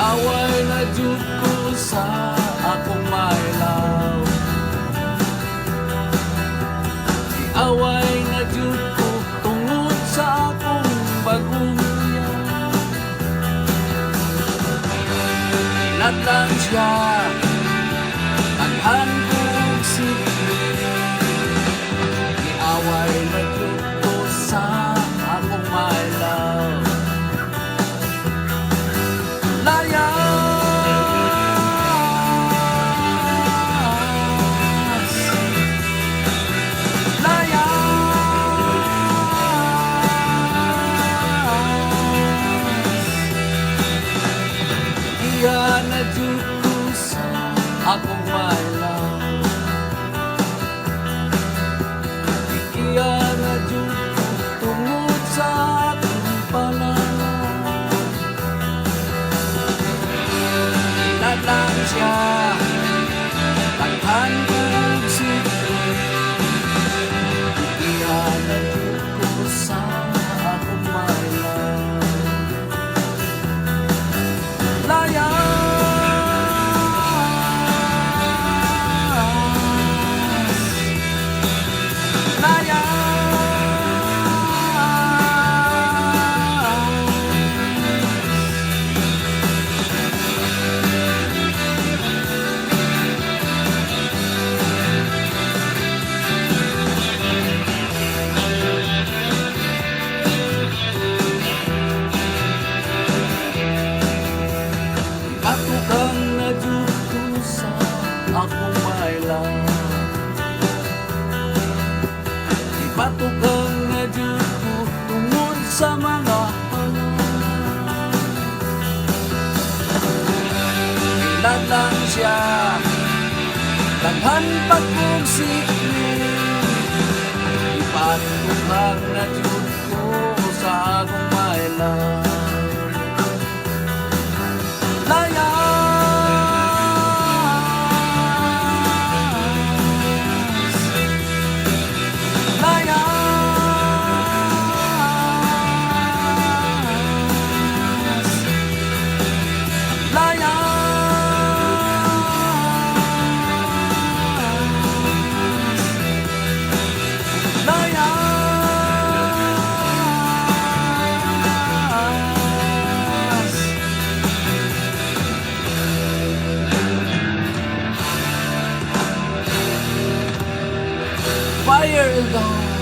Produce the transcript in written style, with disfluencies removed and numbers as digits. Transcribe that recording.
Away na jud ko sa akong mailaw, away na jud ko tungod sa akong bagong iyan. Inatlan siya taghan kong sikri, iaway na jud ko sa akong mailaw. Iyan na jud ko sa akong mailaw, iyan na jud ko tungod sa akong pananaw. Inadlan siya taghan kong sikri, iyan na jud ko sa akong mailaw. Patukang na jud ko sa akong mailaw, ipatukang na jud ko tungod sa mga panahon. Inadlan siya daghan pa kong sikri, ipatukang na jud ko sa akong mailaw. Fire is on.